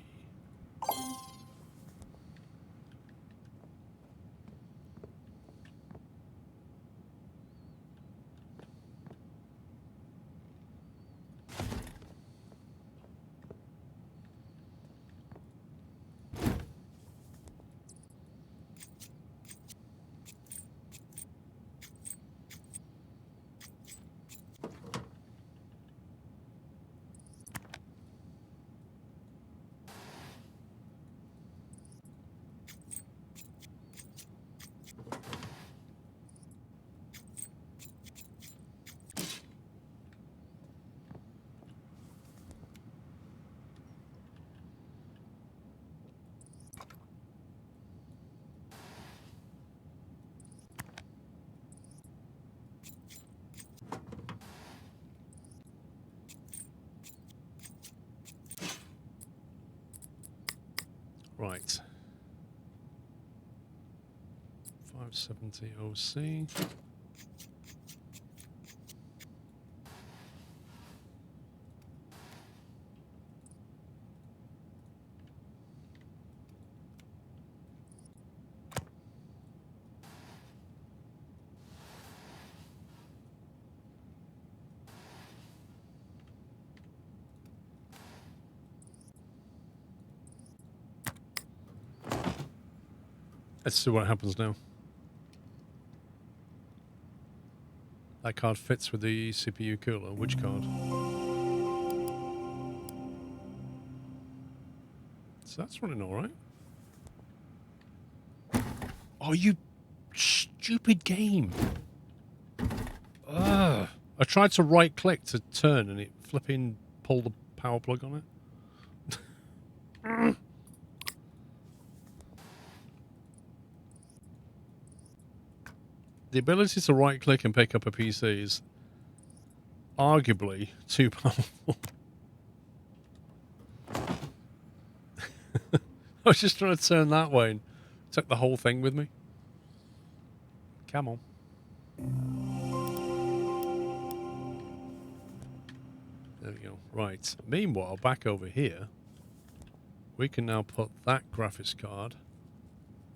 Right. 570 OC. Let's see what happens now. That card fits with the CPU cooler. Which card? So that's running all right. Oh, you stupid game. Ugh. I tried to right click to turn and it flipping pulled the power plug on it. The ability to right click and pick up a PC is arguably too powerful. I was just trying to turn that way and took the whole thing with me. Come on. There we go. Right. Meanwhile, back over here, we can now put that graphics card,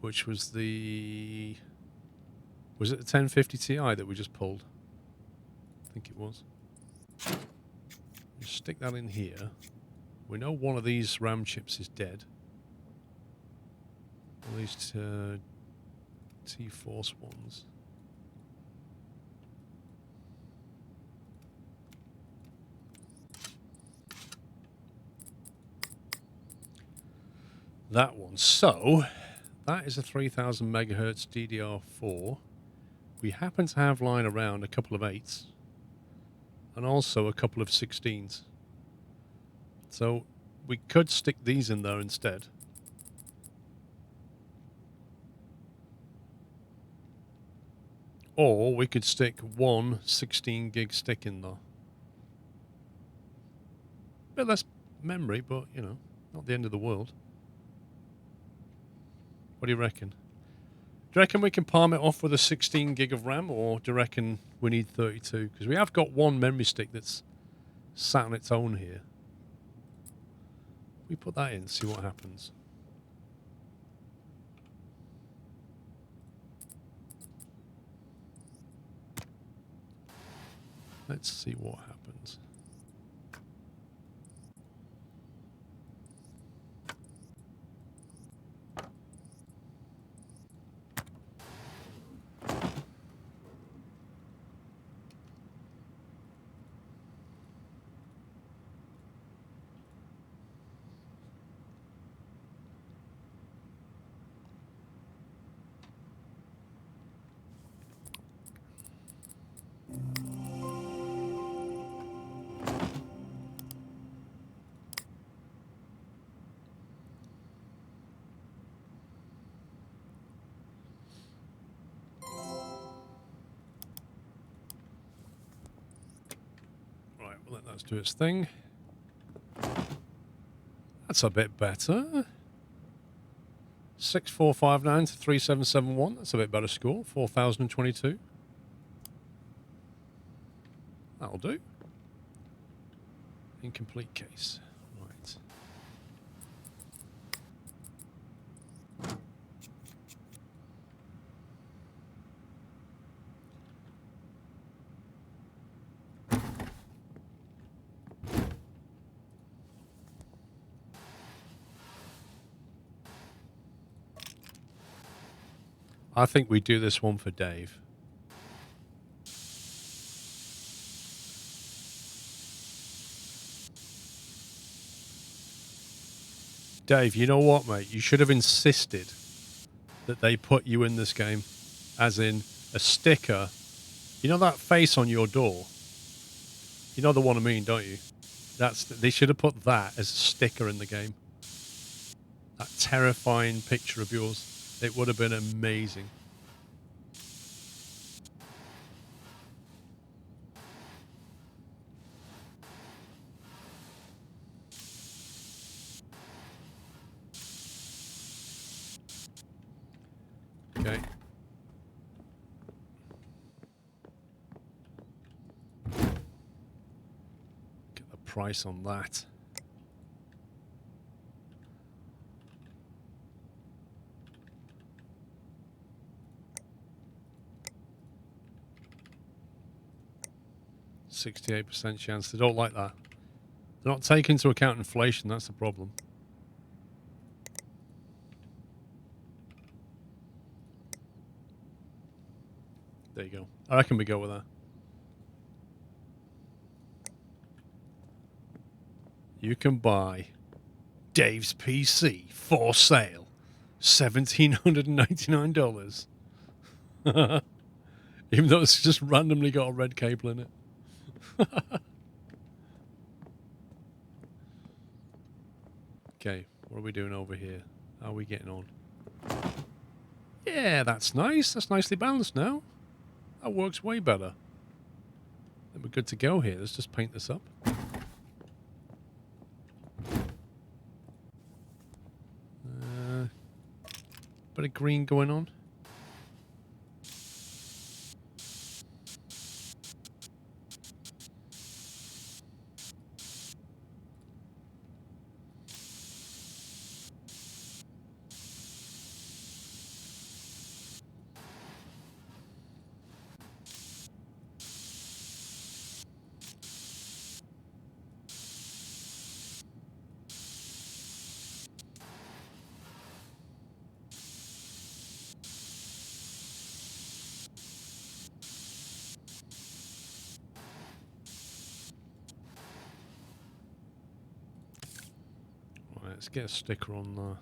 which was the... Was it the 1050 Ti that we just pulled? I think it was. Just stick that in here. We know one of these RAM chips is dead. At least T-Force ones. That one. So, that is a 3000 megahertz DDR4. We happen to have lying around a couple of 8s. And also a couple of 16s. So, we could stick these in there instead. Or we could stick one 16 gig stick in there. Bit less memory, but, you know, not the end of the world. What do you reckon? Do you reckon we can palm it off with a 16 gig of RAM, or do you reckon we need 32? Because we have got one memory stick that's sat on its own here. We put that in, see what happens. Let's see what happens. Let that do its thing. That's a bit better. 6459 to 3771. That's a bit better score. 4022. That'll do. Incomplete case. Right. I think we do this one for Dave. Dave, you know what, mate? You should have insisted that they put you in this game. As in, a sticker. You know that face on your door? You know the one I mean, don't you? They should have put that as a sticker in the game. That terrifying picture of yours. It would have been amazing. Okay. Get the price on that. %68 chance. They don't like that. They're not taking into account inflation. That's the problem. There you go. I reckon we go with that. You can buy Dave's PC for sale. $1,799. Even though it's just randomly got a red cable in it. Okay, what are we doing over here? How are we getting on? Yeah, that's nice. That's nicely balanced now. That works way better. Then we're good to go here. Let's just paint this up. Bit of green going on. Let's get a sticker on there.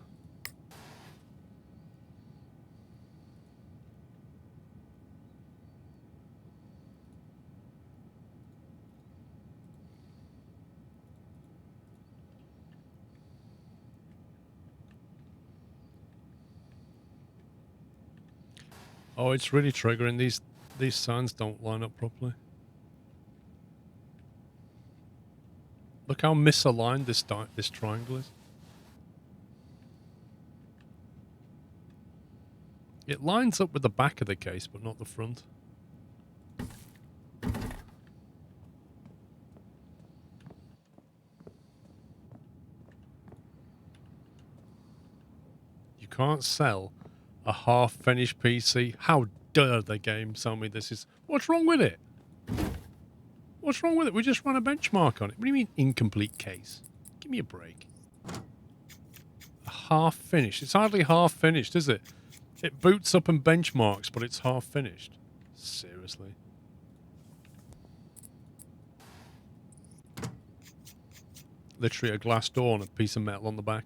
Oh, it's really triggering. These signs don't line up properly. Look how misaligned this triangle is. It lines up with the back of the case, but not the front. You can't sell a half-finished PC. How dare the game tell me this is... What's wrong with it? What's wrong with it? We just ran a benchmark on it. What do you mean incomplete case? Give me a break. A half-finished. It's hardly half-finished, is it? It boots up and benchmarks, but it's half-finished. Seriously. Literally a glass door and a piece of metal on the back.